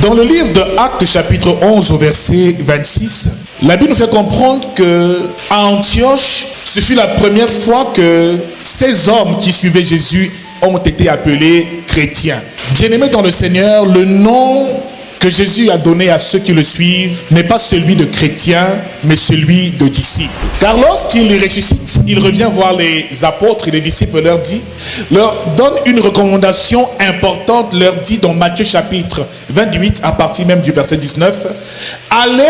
Dans le livre de Actes chapitre 11 au verset 26, la Bible nous fait comprendre que à Antioche, ce fut la première fois que ces hommes qui suivaient Jésus ont été appelés chrétiens. Bien-aimés dans le Seigneur, le nom que Jésus a donné à ceux qui le suivent n'est pas celui de chrétien, mais celui de disciples. Car lorsqu'il ressuscite, il revient voir les apôtres et les disciples leur donne une recommandation importante, leur dit dans Matthieu chapitre 28, à partir même du verset 19, « Allez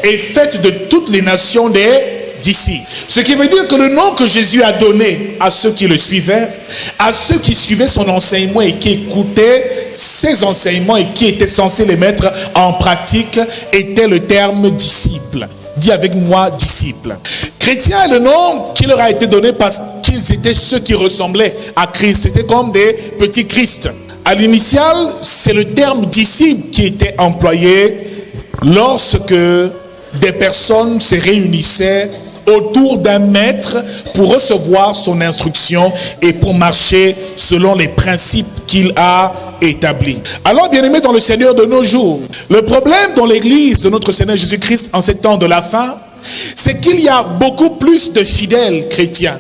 et faites de toutes les nations des disciples. » Ce qui veut dire que le nom que Jésus a donné à ceux qui le suivaient, à ceux qui suivaient son enseignement et qui écoutaient ses enseignements et qui étaient censés les mettre en pratique, était le terme disciple. Dis avec moi, disciple. Chrétien est le nom qui leur a été donné parce qu'ils étaient ceux qui ressemblaient à Christ. C'était comme des petits Christ. À l'initial, c'est le terme disciple qui était employé lorsque des personnes se réunissaient autour d'un maître pour recevoir son instruction et pour marcher selon les principes qu'il a établis. Alors, bien-aimés dans le Seigneur, de nos jours, le problème dans l'église de notre Seigneur Jésus-Christ en ces temps de la fin, c'est qu'il y a beaucoup plus de fidèles chrétiens,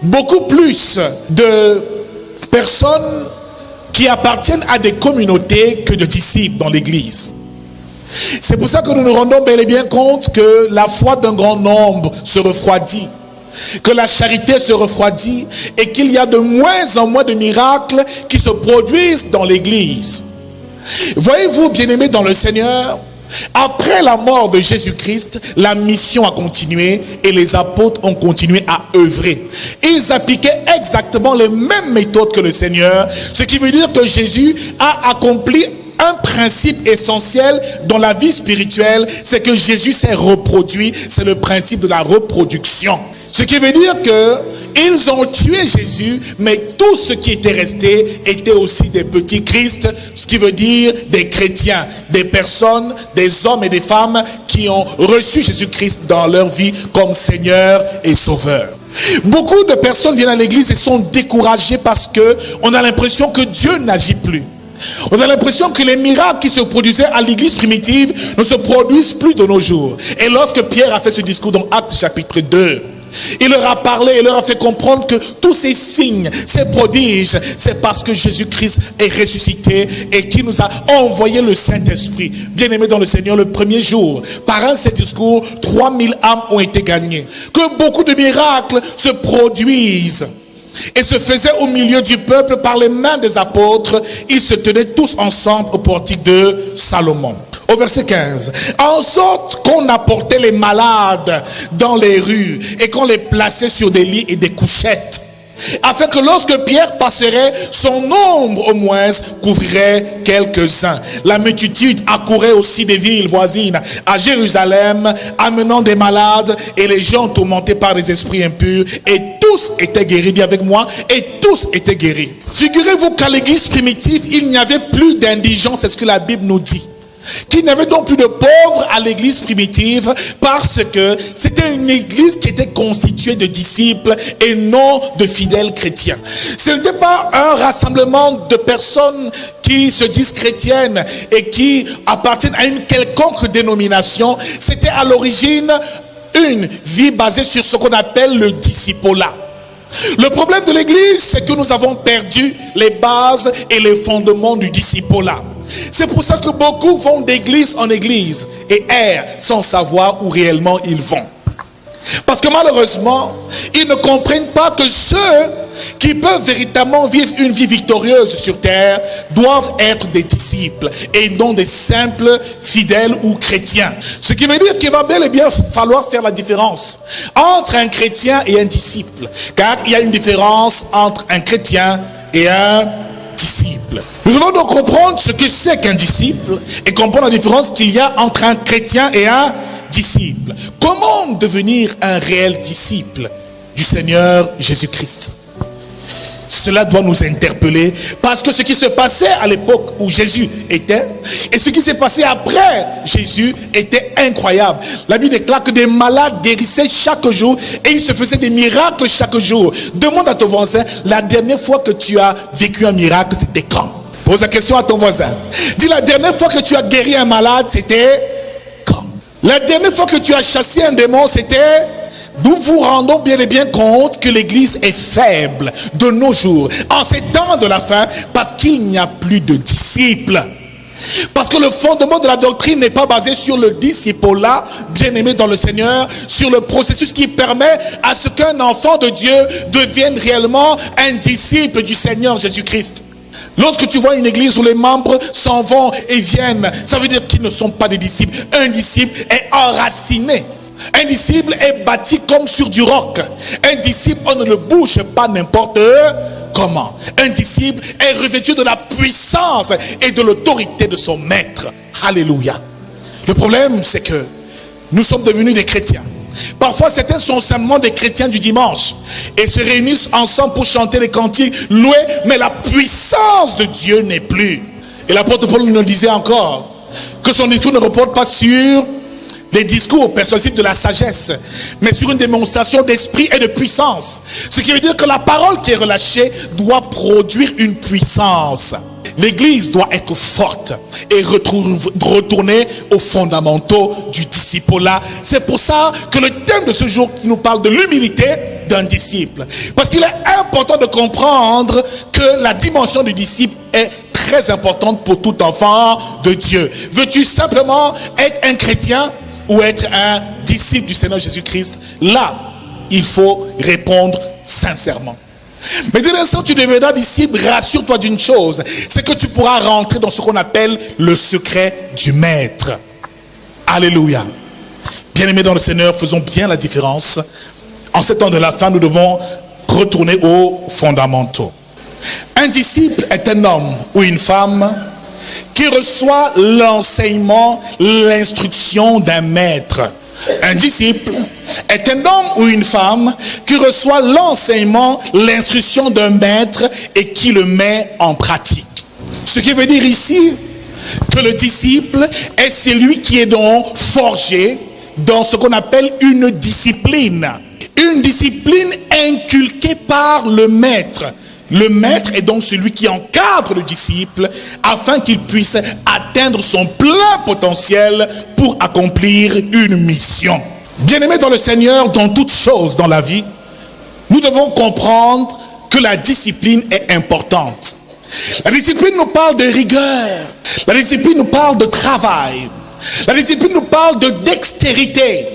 beaucoup plus de personnes qui appartiennent à des communautés que de disciples dans l'église. C'est pour ça que nous nous rendons bel et bien compte que la foi d'un grand nombre se refroidit, que la charité se refroidit et qu'il y a de moins en moins de miracles qui se produisent dans l'église. Voyez-vous, bien-aimés dans le Seigneur, après la mort de Jésus-Christ, la mission a continué et les apôtres ont continué à œuvrer. Ils appliquaient exactement les mêmes méthodes que le Seigneur, ce qui veut dire que Jésus a accompli un principe essentiel dans la vie spirituelle, c'est que Jésus s'est reproduit, c'est le principe de la reproduction. Ce qui veut dire que ils ont tué Jésus, mais tout ce qui était resté était aussi des petits Christ, ce qui veut dire des chrétiens, des personnes, des hommes et des femmes qui ont reçu Jésus-Christ dans leur vie comme Seigneur et Sauveur. Beaucoup de personnes viennent à l'église et sont découragées parce que on a l'impression que Dieu n'agit plus. On a l'impression que les miracles qui se produisaient à l'église primitive ne se produisent plus de nos jours. Et lorsque Pierre a fait ce discours dans Actes chapitre 2, il leur a parlé et leur a fait comprendre que tous ces signes, ces prodiges, c'est parce que Jésus-Christ est ressuscité et qui nous a envoyé le Saint-Esprit. Bien-aimés dans le Seigneur, le premier jour, par un de ces discours, 3000 âmes ont été gagnées. Que beaucoup de miracles se produisent et se faisaient au milieu du peuple par les mains des apôtres. Ils se tenaient tous ensemble au portique de Salomon. Au verset 15, en sorte qu'on apportait les malades dans les rues et qu'on les plaçait sur des lits et des couchettes, afin que lorsque Pierre passerait, son ombre au moins couvrirait quelques-uns. La multitude accourait aussi des villes voisines à Jérusalem, amenant des malades et les gens tourmentés par des esprits impurs, et tous étaient guéris. Dis avec moi, et tous étaient guéris. Figurez-vous qu'à l'église primitive, il n'y avait plus d'indigents, c'est ce que la Bible nous dit. Qu'il n'y avait donc plus de pauvres à l'église primitive parce que c'était une église qui était constituée de disciples et non de fidèles chrétiens. Ce n'était pas un rassemblement de personnes qui se disent chrétiennes et qui appartiennent à une quelconque dénomination. C'était à l'origine une vie basée sur ce qu'on appelle le discipolat. Le problème de l'église, c'est que nous avons perdu les bases et les fondements du discipolat. C'est pour ça que beaucoup vont d'église en église et errent sans savoir où réellement ils vont. Parce que malheureusement, ils ne comprennent pas que ceux qui peuvent véritablement vivre une vie victorieuse sur terre doivent être des disciples et non des simples fidèles ou chrétiens. Ce qui veut dire qu'il va bel et bien falloir faire la différence entre un chrétien et un disciple. Car il y a une différence entre un chrétien et un disciple. Nous devons donc comprendre ce que c'est qu'un disciple et comprendre la différence qu'il y a entre un chrétien et un disciple. Comment devenir un réel disciple du Seigneur Jésus-Christ? Cela doit nous interpeller parce que ce qui se passait à l'époque où Jésus était et ce qui s'est passé après Jésus était incroyable. La Bible déclare que des malades guérissaient chaque jour et il se faisait des miracles chaque jour. Demande à ton voisin, la dernière fois que tu as vécu un miracle, c'était quand? Pose la question à ton voisin. Dis, la dernière fois que tu as guéri un malade, c'était quand? La dernière fois que tu as chassé un démon, c'était... Nous vous rendons bien et bien compte que l'église est faible de nos jours, en ces temps de la fin, parce qu'il n'y a plus de disciples. Parce que le fondement de la doctrine n'est pas basé sur le disciple-là, bien-aimé dans le Seigneur, sur le processus qui permet à ce qu'un enfant de Dieu devienne réellement un disciple du Seigneur Jésus-Christ. Lorsque tu vois une église où les membres s'en vont et viennent, ça veut dire qu'ils ne sont pas des disciples. Un disciple est enraciné. Un disciple est bâti comme sur du roc. Un disciple, on ne le bouge pas n'importe comment. Un disciple est revêtu de la puissance et de l'autorité de son maître. Alléluia. Le problème, c'est que nous sommes devenus des chrétiens. Parfois, certains sont simplement des chrétiens du dimanche et se réunissent ensemble pour chanter les cantiques, louer, mais la puissance de Dieu n'est plus. Et l'apôtre Paul nous disait encore que son discours ne repose pas sur les discours persuasifs de la sagesse, mais sur une démonstration d'esprit et de puissance. Ce qui veut dire que la parole qui est relâchée doit produire une puissance. L'église doit être forte et retourner aux fondamentaux du disciple-là. C'est pour ça que le thème de ce jour nous parle de l'humilité d'un disciple. Parce qu'il est important de comprendre que la dimension du disciple est très importante pour tout enfant de Dieu. Veux-tu simplement être un chrétien ou être un disciple du Seigneur Jésus-Christ? Là, il faut répondre sincèrement. Mais dès l'instant où tu deviendras disciple, rassure-toi d'une chose, c'est que tu pourras rentrer dans ce qu'on appelle le secret du maître. Alléluia. Bien-aimés dans le Seigneur, faisons bien la différence. En ce temps de la fin, nous devons retourner aux fondamentaux. Un disciple est un homme ou une femme qui reçoit l'enseignement, l'instruction d'un maître. Un disciple est un homme ou une femme qui reçoit l'enseignement, l'instruction d'un maître et qui le met en pratique. Ce qui veut dire ici que le disciple est celui qui est donc forgé dans ce qu'on appelle une discipline. Une discipline inculquée par le maître. Le maître est donc celui qui encadre le disciple afin qu'il puisse atteindre son plein potentiel pour accomplir une mission. Bien-aimés dans le Seigneur, dans toutes choses dans la vie, nous devons comprendre que la discipline est importante. La discipline nous parle de rigueur. La discipline nous parle de travail. La discipline nous parle de dextérité.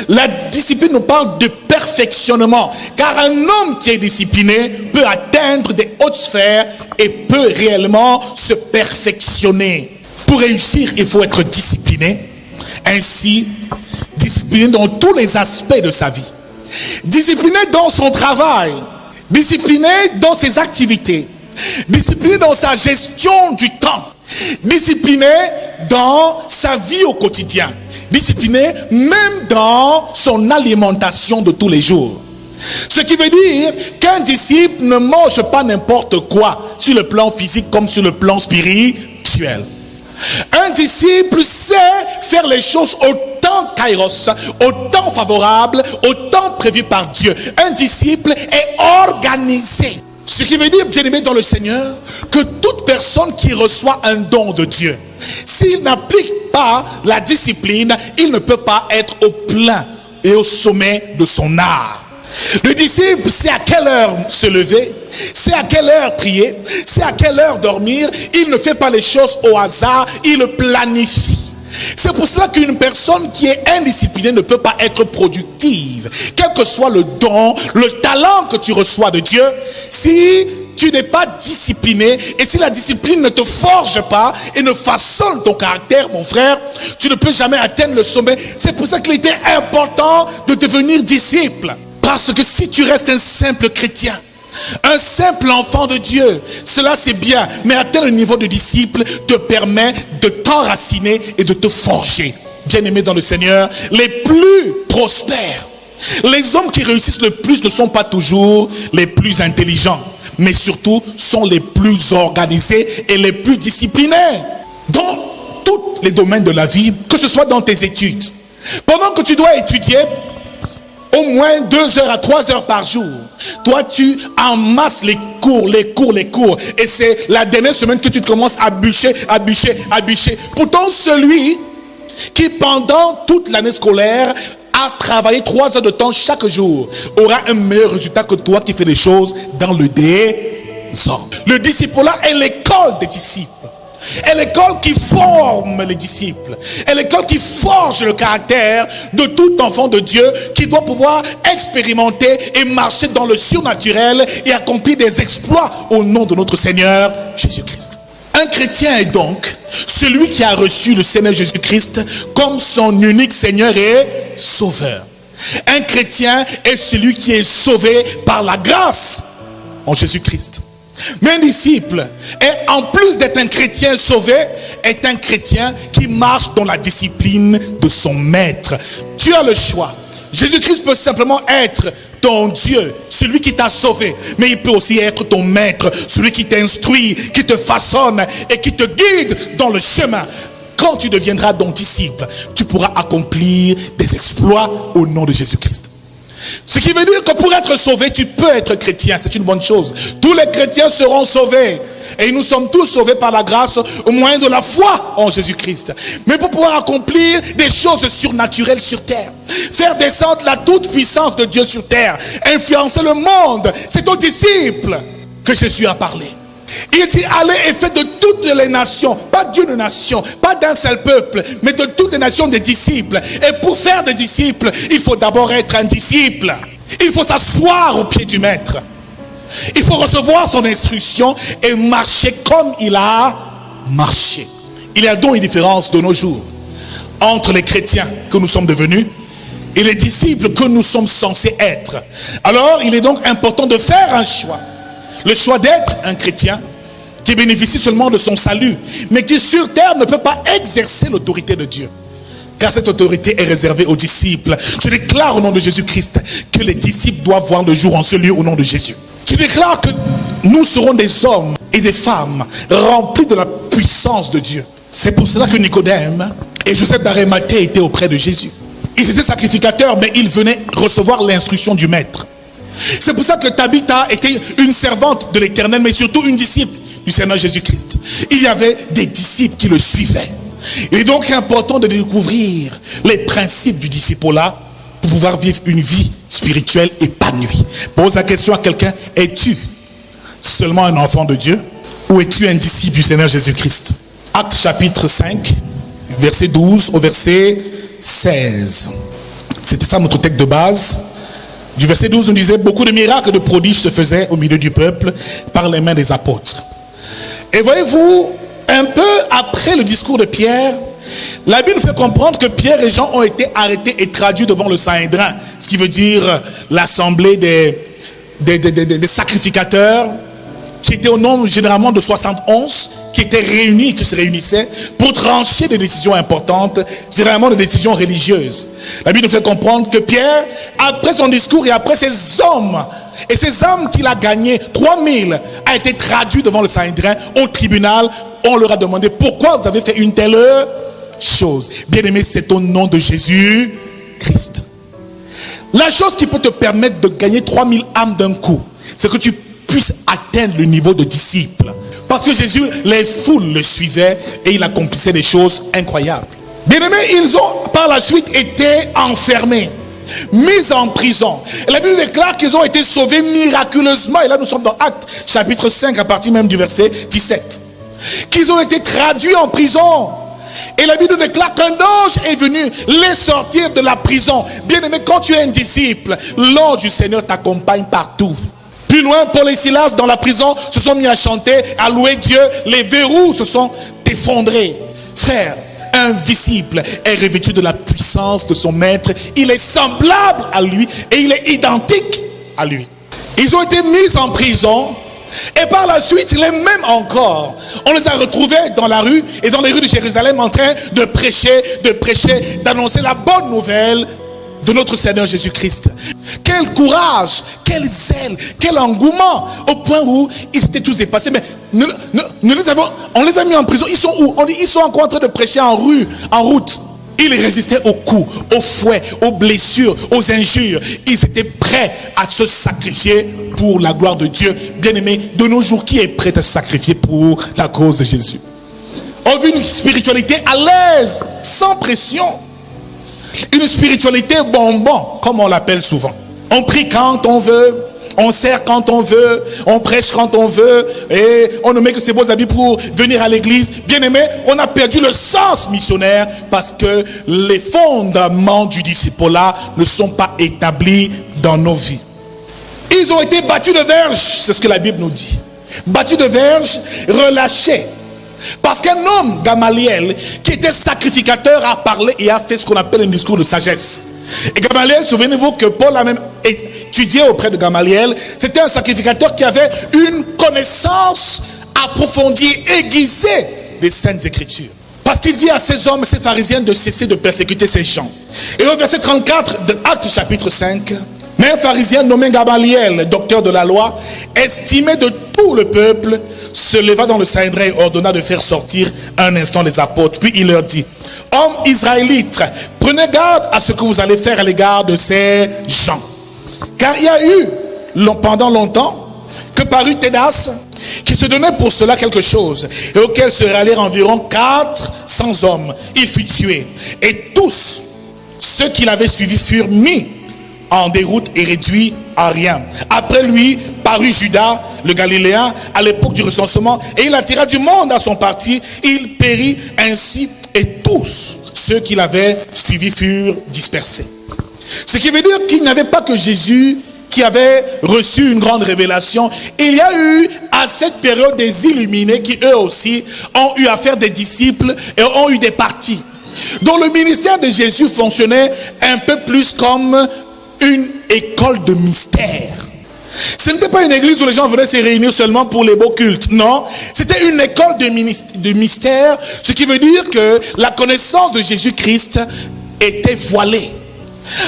La discipline nous parle de perfectionnement, car un homme qui est discipliné peut atteindre des hautes sphères et peut réellement se perfectionner. Pour réussir, il faut être discipliné, ainsi discipliné dans tous les aspects de sa vie. Discipliné dans son travail, discipliné dans ses activités, discipliné dans sa gestion du temps, discipliné dans sa vie au quotidien, discipliné même dans son alimentation de tous les jours. Ce qui veut dire qu'un disciple ne mange pas n'importe quoi sur le plan physique comme sur le plan spirituel. Un disciple sait faire les choses au temps kairos, au temps favorable, au temps prévu par Dieu. Un disciple est organisé. Ce qui veut dire, bien-aimé dans le Seigneur, que toute personne qui reçoit un don de Dieu, s'il n'applique pas la discipline, il ne peut pas être au plein et au sommet de son art. Le disciple sait à quelle heure se lever, sait à quelle heure prier, sait à quelle heure dormir. Il ne fait pas les choses au hasard, il le planifie. C'est pour cela qu'une personne qui est indisciplinée ne peut pas être productive. Quel que soit le don, le talent que tu reçois de Dieu, si tu n'es pas discipliné et si la discipline ne te forge pas et ne façonne ton caractère, mon frère, tu ne peux jamais atteindre le sommet. C'est pour ça qu'il était important de devenir disciple. Parce que si tu restes un simple chrétien, un simple enfant de Dieu, cela c'est bien, mais atteindre le niveau de disciple te permet de t'enraciner et de te forger. Bien-aimés dans le Seigneur, les plus prospères, les hommes qui réussissent le plus ne sont pas toujours les plus intelligents, mais surtout sont les plus organisés et les plus disciplinés. Dans tous les domaines de la vie, que ce soit dans tes études, pendant que tu dois étudier au moins 2 heures à 3 heures par jour, Toi, tu amasses les cours. Et c'est la dernière semaine que tu commences à bûcher. Pourtant, celui qui, pendant toute l'année scolaire, a travaillé 3 heures de temps chaque jour, aura un meilleur résultat que toi qui fais les choses dans le désordre. Le disciple-là est l'école des disciples. est l'école qui forme les disciples, est l'école qui forge le caractère de tout enfant de Dieu qui doit pouvoir expérimenter et marcher dans le surnaturel et accomplir des exploits au nom de notre Seigneur Jésus-Christ. Un chrétien est donc celui qui a reçu le Seigneur Jésus-Christ comme son unique Seigneur et Sauveur. Un chrétien est celui qui est sauvé par la grâce en Jésus-Christ. Mais un disciple, est, en plus d'être un chrétien sauvé, est un chrétien qui marche dans la discipline de son maître. Tu as le choix. Jésus-Christ peut simplement être ton Dieu, celui qui t'a sauvé, mais il peut aussi être ton maître, celui qui t'instruit, qui te façonne et qui te guide dans le chemin. Quand tu deviendras ton disciple, tu pourras accomplir des exploits au nom de Jésus-Christ. Ce qui veut dire que pour être sauvé, tu peux être chrétien, c'est une bonne chose. Tous les chrétiens seront sauvés. Et nous sommes tous sauvés par la grâce au moyen de la foi en Jésus-Christ. Mais pour pouvoir accomplir des choses surnaturelles sur terre, faire descendre la toute puissance de Dieu sur terre, influencer le monde, c'est aux disciples que Jésus a parlé. Il dit, allez et faites de toutes les nations, pas d'une nation, pas d'un seul peuple, mais de toutes les nations des disciples. Et pour faire des disciples, il faut d'abord être un disciple. Il faut s'asseoir au pied du maître. Il faut recevoir son instruction et marcher comme il a marché. Il y a donc une différence de nos jours entre les chrétiens que nous sommes devenus et les disciples que nous sommes censés être. Alors, il est donc important de faire un choix. Le choix d'être un chrétien qui bénéficie seulement de son salut, mais qui sur terre ne peut pas exercer l'autorité de Dieu. Car cette autorité est réservée aux disciples. Je déclare au nom de Jésus-Christ que les disciples doivent voir le jour en ce lieu au nom de Jésus. Je déclare que nous serons des hommes et des femmes remplis de la puissance de Dieu. C'est pour cela que Nicodème et Joseph d'Arimathée étaient auprès de Jésus. Ils étaient sacrificateurs, mais ils venaient recevoir l'instruction du maître. C'est pour ça que Tabitha était une servante de l'Éternel, mais surtout une disciple du Seigneur Jésus-Christ. Il y avait des disciples qui le suivaient. Il est donc important de découvrir les principes du disciple-là pour pouvoir vivre une vie spirituelle épanouie. Pose la question à quelqu'un, es-tu seulement un enfant de Dieu ou es-tu un disciple du Seigneur Jésus-Christ? Actes chapitre 5, verset 12 au verset 16. C'était ça notre texte de base. Du verset 12, on disait, beaucoup de miracles et de prodiges se faisaient au milieu du peuple par les mains des apôtres. Et voyez-vous, un peu après le discours de Pierre, la Bible nous fait comprendre que Pierre et Jean ont été arrêtés et traduits devant le Sanhédrin, ce qui veut dire l'assemblée des sacrificateurs, qui était au nombre généralement de 71, qui étaient réunis, qui se réunissaient pour trancher des décisions importantes, généralement des décisions religieuses. La Bible nous fait comprendre que Pierre, après son discours et après ces hommes qu'il a gagnés, 3000, a été traduit devant le Sanhédrin, au tribunal. On leur a demandé pourquoi vous avez fait une telle chose. Bien aimé, c'est au nom de Jésus-Christ. La chose qui peut te permettre de gagner 3000 âmes d'un coup, c'est que tu puisse atteindre le niveau de disciple. Parce que Jésus, les foules le suivaient et il accomplissait des choses incroyables. Bien-aimés, ils ont par la suite été enfermés, mis en prison. Et la Bible déclare qu'ils ont été sauvés miraculeusement. Et là, nous sommes dans Actes, chapitre 5, à partir même du verset 17. Qu'ils ont été traduits en prison. Et la Bible déclare qu'un ange est venu les sortir de la prison. Bien-aimé, quand tu es un disciple, l'ange du Seigneur t'accompagne partout. Plus loin, Paul et Silas dans la prison se sont mis à chanter, à louer Dieu. Les verrous se sont effondrés. Frère, un disciple est revêtu de la puissance de son maître. Il est semblable à lui et il est identique à lui. Ils ont été mis en prison et par la suite, les mêmes encore. On les a retrouvés dans la rue et dans les rues de Jérusalem en train de prêcher, d'annoncer la bonne nouvelle de notre Seigneur Jésus-Christ. Quel courage, quel zèle, quel engouement, au point où ils étaient tous dépassés. Mais on les a mis en prison. Ils sont où? On dit, ils sont encore en train de prêcher en route. Ils résistaient aux coups, aux fouets, aux blessures, aux injures. Ils étaient prêts à se sacrifier pour la gloire de Dieu. Bien-aimé, de nos jours, qui est prêt à se sacrifier pour la cause de Jésus? On vit une spiritualité à l'aise, sans pression. Une spiritualité bonbon, comme on l'appelle souvent. On prie quand on veut, on sert quand on veut, on prêche quand on veut, et on ne met que ses beaux habits pour venir à l'église. Bien aimé, on a perdu le sens missionnaire parce que les fondements du discipulat ne sont pas établis dans nos vies. Ils ont été battus de verge, c'est ce que la Bible nous dit. Battus de verge, relâchés. Parce qu'un homme, Gamaliel, qui était sacrificateur, a parlé et a fait ce qu'on appelle un discours de sagesse. Et Gamaliel, souvenez-vous que Paul a même étudié auprès de Gamaliel. C'était un sacrificateur qui avait une connaissance approfondie, aiguisée des Saintes Écritures. Parce qu'il dit à ces hommes, ces pharisiens, de cesser de persécuter ces gens. Et au verset 34 de Actes chapitre 5, mais un pharisien nommé Gamaliel, docteur de la loi, estimé de tout le peuple, se leva dans le Sanhédrin et ordonna de faire sortir un instant les apôtres. Puis il leur dit: hommes israélites, prenez garde à ce que vous allez faire à l'égard de ces gens. Car il y a eu, pendant longtemps, que parut Tédas, qui se donnait pour cela quelque chose, et auquel se rallièrent environ 400 hommes. Il fut tué. Et tous ceux qui l'avaient suivi furent mis en déroute et réduit à rien. Après lui parut Judas le Galiléen à l'époque du recensement, et il attira du monde à son parti. Il périt ainsi, et tous ceux qui l'avaient suivi furent dispersés. Ce qui veut dire qu'il n'y avait pas que Jésus qui avait reçu une grande révélation. Il y a eu à cette période des illuminés qui eux aussi ont eu à faire des disciples et ont eu des partis. Donc le ministère de Jésus fonctionnait un peu plus comme une école de mystère. Ce n'était pas une église où les gens venaient se réunir seulement pour les beaux cultes. Non, c'était une école de mystère, ce qui veut dire que la connaissance de Jésus-Christ était voilée.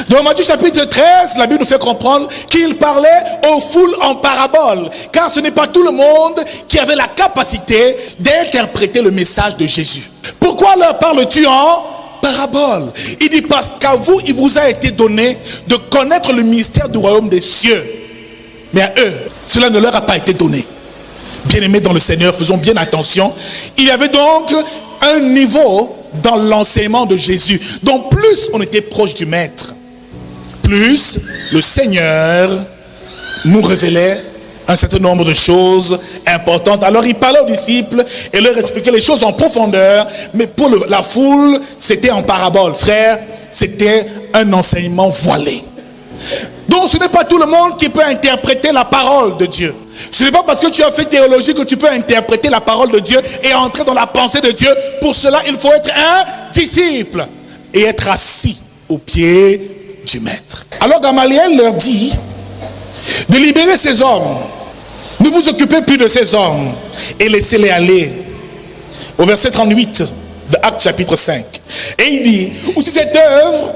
Dans Matthieu chapitre 13, la Bible nous fait comprendre qu'il parlait aux foules en parabole, car ce n'est pas tout le monde qui avait la capacité d'interpréter le message de Jésus. Pourquoi leur parles-tu en parabole? Il dit parce qu'à vous, il vous a été donné de connaître le mystère du royaume des cieux. Mais à eux, cela ne leur a pas été donné. Bien-aimés dans le Seigneur, faisons bien attention. Il y avait donc un niveau dans l'enseignement de Jésus. Donc plus on était proche du Maître, plus le Seigneur nous révélait un certain nombre de choses importantes. Alors il parlait aux disciples et leur expliquait les choses en profondeur, mais pour la foule, c'était en parabole. Frère, c'était un enseignement voilé. Donc ce n'est pas tout le monde qui peut interpréter la parole de Dieu. Ce n'est pas parce que tu as fait théologie que tu peux interpréter la parole de Dieu et entrer dans la pensée de Dieu. Pour cela, il faut être un disciple et être assis aux pieds du Maître. Alors Gamaliel leur dit de libérer ces hommes. Ne vous occupez plus de ces hommes et laissez-les aller. Au verset 38 de Actes chapitre 5. Et il dit, ou si cette œuvre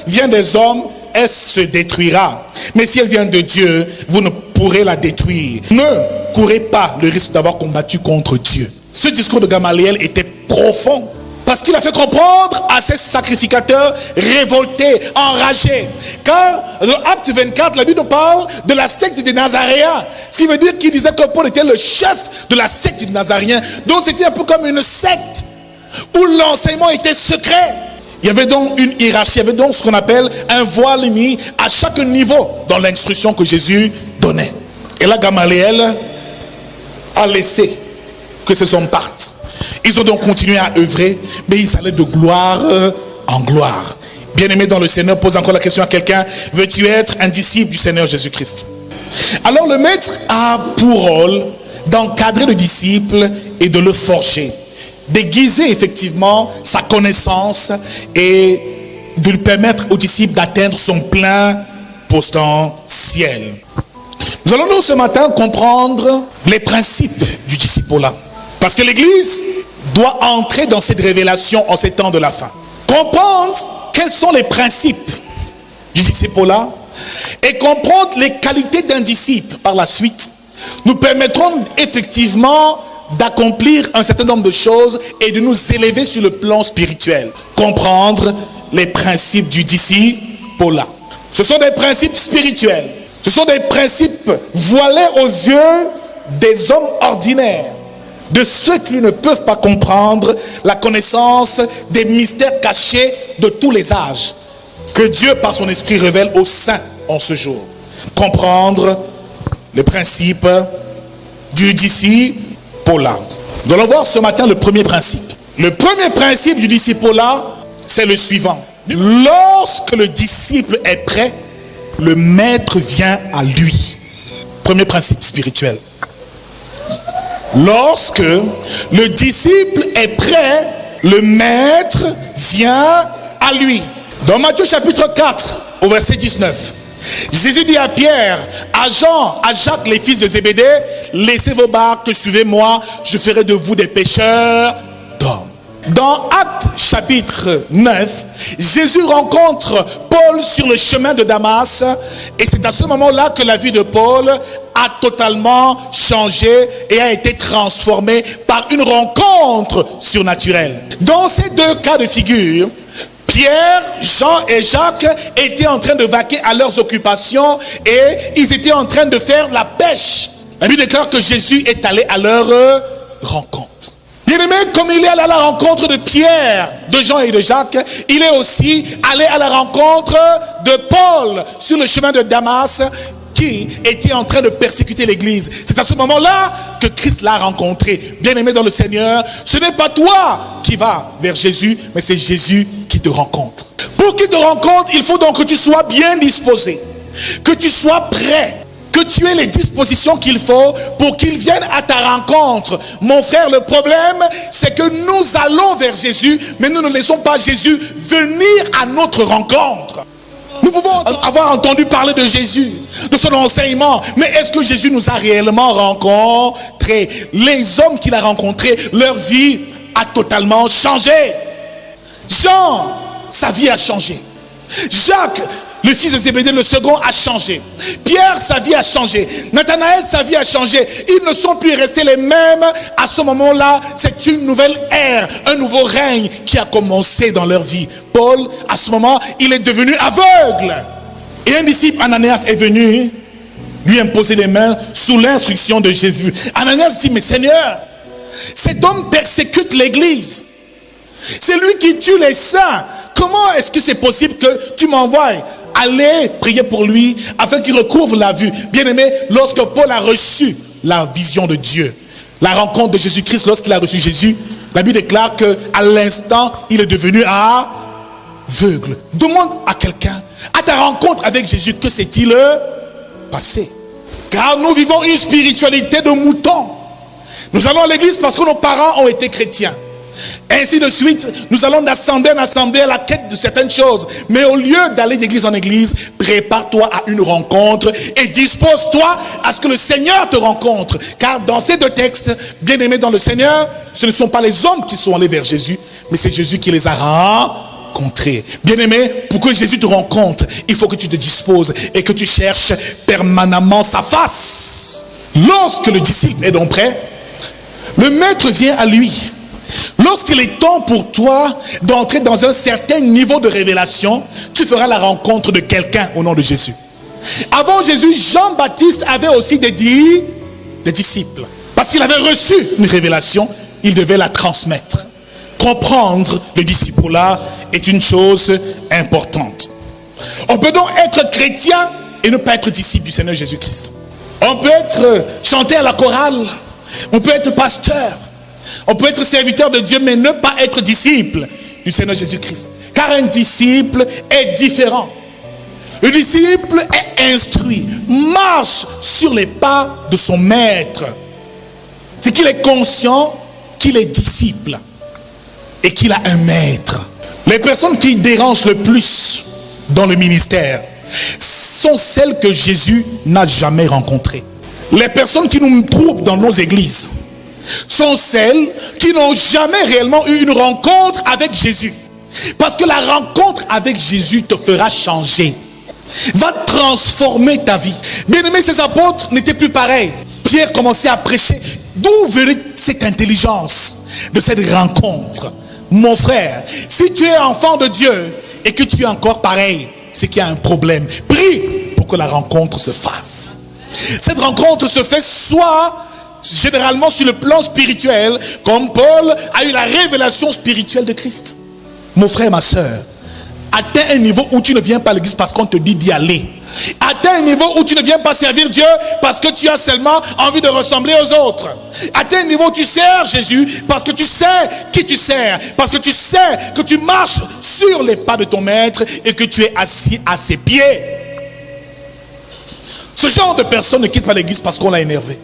vient des hommes, elle se détruira. Mais si elle vient de Dieu, vous ne pourrez la détruire. Ne courez pas le risque d'avoir combattu contre Dieu. Ce discours de Gamaliel était profond. Parce qu'il a fait comprendre à ces sacrificateurs révoltés, enragés. Car dans Acte 24, la Bible nous parle de la secte des Nazaréens. Ce qui veut dire qu'il disait que Paul était le chef de la secte des Nazaréens. Donc c'était un peu comme une secte où l'enseignement était secret. Il y avait donc une hiérarchie, il y avait donc ce qu'on appelle un voile mis à chaque niveau dans l'instruction que Jésus donnait. Et là, Gamaliel a laissé que ces hommes partent. Ils ont donc continué à œuvrer, mais ils allaient de gloire en gloire. Bien-aimé dans le Seigneur, pose encore la question à quelqu'un: veux-tu être un disciple du Seigneur Jésus-Christ? Alors le Maître a pour rôle d'encadrer le disciple et de le forger, d'aiguiser effectivement sa connaissance et de lui permettre au disciple d'atteindre son plein potentiel. Nous allons nous ce matin comprendre les principes du discipulat. Parce que l'Église doit entrer dans cette révélation en ces temps de la fin. Comprendre quels sont les principes du discipulat et comprendre les qualités d'un disciple par la suite nous permettront effectivement d'accomplir un certain nombre de choses et de nous élever sur le plan spirituel. Comprendre les principes du discipolat. Ce sont des principes spirituels. Ce sont des principes voilés aux yeux des hommes ordinaires, de ceux qui ne peuvent pas comprendre la connaissance des mystères cachés de tous les âges, que Dieu par son esprit révèle aux saints en ce jour. Comprendre les principes du discipolat. Nous allons voir ce matin le premier principe. Le premier principe du discipolat, c'est le suivant. Lorsque le disciple est prêt, le maître vient à lui. Premier principe spirituel. Lorsque le disciple est prêt, le maître vient à lui. Dans Matthieu chapitre 4, au verset 19, Jésus dit à Pierre, à Jean, à Jacques, les fils de Zébédée, laissez vos barques, suivez-moi, je ferai de vous des pêcheurs d'hommes. Dans Actes chapitre 9, Jésus rencontre Paul sur le chemin de Damas, et c'est à ce moment-là que la vie de Paul a totalement changé et a été transformée par une rencontre surnaturelle. Dans ces deux cas de figure, Pierre, Jean et Jacques étaient en train de vaquer à leurs occupations et ils étaient en train de faire la pêche. La Bible déclare que Jésus est allé à leur rencontre. Bien-aimé, comme il est allé à la rencontre de Pierre, de Jean et de Jacques, il est aussi allé à la rencontre de Paul sur le chemin de Damas, qui était en train de persécuter l'église. C'est à ce moment-là que Christ l'a rencontré. Bien-aimé dans le Seigneur, ce n'est pas toi qui vas vers Jésus, mais c'est Jésus qui te rencontre. Pour qu'il te rencontre, il faut donc que tu sois bien disposé, que tu sois prêt, que tu aies les dispositions qu'il faut pour qu'il vienne à ta rencontre. Mon frère, le problème, c'est que nous allons vers Jésus, mais nous ne laissons pas Jésus venir à notre rencontre. Nous pouvons avoir entendu parler de Jésus, de son enseignement, mais est-ce que Jésus nous a réellement rencontrés? Les hommes qu'il a rencontrés, leur vie a totalement changé. Jean, sa vie a changé. Jacques, le fils de Zébédée, le second, a changé. Pierre, sa vie a changé. Nathanaël, sa vie a changé. Ils ne sont plus restés les mêmes. À ce moment-là, c'est une nouvelle ère, un nouveau règne qui a commencé dans leur vie. Paul, à ce moment, il est devenu aveugle. Et un disciple, Ananias, est venu lui imposer les mains sous l'instruction de Jésus. Ananias dit, mais Seigneur, cet homme persécute l'église. C'est lui qui tue les saints. Comment est-ce que c'est possible que tu m'envoies aller prier pour lui afin qu'il recouvre la vue? Bien-aimé, lorsque Paul a reçu la vision de Dieu, la rencontre de Jésus-Christ, lorsqu'il a reçu Jésus, la Bible déclare qu'à l'instant, il est devenu aveugle. Demande à quelqu'un, à ta rencontre avec Jésus, que s'est-il passé? Car nous vivons une spiritualité de mouton. Nous allons à l'église parce que nos parents ont été chrétiens. Ainsi de suite, nous allons d'assemblée en assemblée à la quête de certaines choses. Mais au lieu d'aller d'église en église, prépare-toi à une rencontre et dispose-toi à ce que le Seigneur te rencontre. Car dans ces deux textes, bien aimés dans le Seigneur, ce ne sont pas les hommes qui sont allés vers Jésus, mais c'est Jésus qui les a rencontrés. Bien aimé, pour que Jésus te rencontre, il faut que tu te disposes et que tu cherches permanemment sa face. Lorsque le disciple est donc prêt, le maître vient à lui. Lorsqu'il est temps pour toi d'entrer dans un certain niveau de révélation, tu feras la rencontre de quelqu'un au nom de Jésus. Avant Jésus, Jean-Baptiste avait aussi des disciples. Parce qu'il avait reçu une révélation, il devait la transmettre. Comprendre le disciple-là est une chose importante. On peut donc être chrétien et ne pas être disciple du Seigneur Jésus-Christ. On peut être chanté à la chorale, on peut être pasteur, on peut être serviteur de Dieu, mais ne pas être disciple du Seigneur Jésus-Christ. Car un disciple est différent. Le disciple est instruit, marche sur les pas de son maître. C'est qu'il est conscient qu'il est disciple et qu'il a un maître. Les personnes qui dérangent le plus dans le ministère sont celles que Jésus n'a jamais rencontrées. Les personnes qui nous troublent dans nos églises sont celles qui n'ont jamais réellement eu une rencontre avec Jésus. Parce que la rencontre avec Jésus te fera changer, va transformer ta vie. Bien aimé, ces apôtres n'étaient plus pareils. Pierre commençait à prêcher. D'où venait cette intelligence de cette rencontre? Mon frère, si tu es enfant de Dieu et que tu es encore pareil, c'est qu'il y a un problème. Prie pour que la rencontre se fasse. Cette rencontre se fait soit généralement sur le plan spirituel, comme Paul a eu la révélation spirituelle de Christ. Mon frère, ma soeur, atteins un niveau où tu ne viens pas à l'église parce qu'on te dit d'y aller. Atteins un niveau où tu ne viens pas servir Dieu parce que tu as seulement envie de ressembler aux autres. Atteins un niveau où tu sers Jésus parce que tu sais qui tu sers, parce que tu sais que tu marches sur les pas de ton maître et que tu es assis à ses pieds. Ce genre de personne ne quitte pas l'église parce qu'on l'a énervé.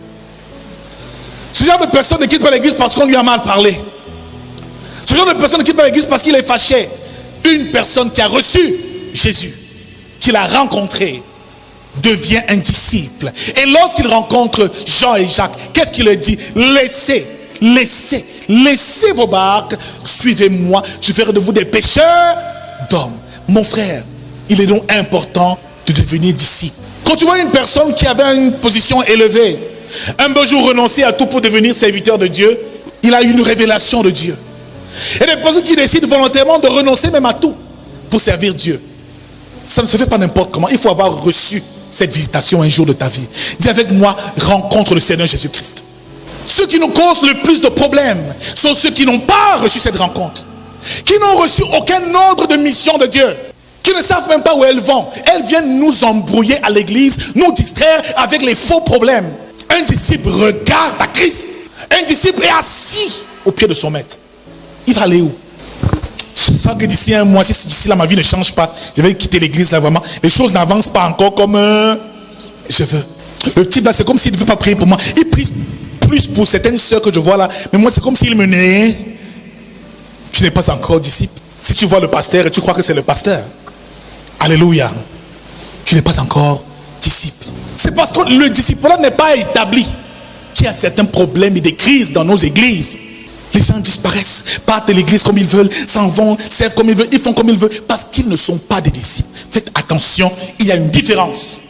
Ce genre de personne ne quitte pas l'église parce qu'on lui a mal parlé. Ce genre de personne ne quitte pas l'église parce qu'il est fâché. Une personne qui a reçu Jésus, qui l'a rencontré, devient un disciple. Et lorsqu'il rencontre Jean et Jacques, qu'est-ce qu'il leur dit? Laissez vos barques, suivez-moi, je ferai de vous des pêcheurs d'hommes. Mon frère, il est donc important de devenir disciple. Quand tu vois une personne qui avait une position élevée, un beau jour renoncer à tout pour devenir serviteur de Dieu, il a eu une révélation de Dieu. Et des personnes qui décident volontairement de renoncer même à tout pour servir Dieu. Ça ne se fait pas n'importe comment. Il faut avoir reçu cette visitation un jour de ta vie. Dis avec moi, rencontre le Seigneur Jésus-Christ. Ceux qui nous causent le plus de problèmes sont ceux qui n'ont pas reçu cette rencontre, qui n'ont reçu aucun ordre de mission de Dieu, qui ne savent même pas où elles vont. Elles viennent nous embrouiller à l'église, nous distraire avec les faux problèmes. Un disciple regarde à Christ. Un disciple est assis au pied de son maître. Il va aller où? Je sens que d'ici un mois, si d'ici là ma vie ne change pas, je vais quitter l'église là vraiment. Les choses n'avancent pas encore comme je veux. Le type là, c'est comme s'il ne veut pas prier pour moi. Il prie plus pour certaines sœurs que je vois là. Mais moi, c'est comme s'il me nait. Tu n'es pas encore disciple. Si tu vois le pasteur et tu crois que c'est le pasteur, alléluia, tu n'es pas encore disciple. C'est parce que le disciple-là n'est pas établi qu'il y a certains problèmes et des crises dans nos églises. Les gens disparaissent, partent de l'église comme ils veulent, s'en vont, servent comme ils veulent, ils font comme ils veulent, parce qu'ils ne sont pas des disciples. Faites attention, il y a une différence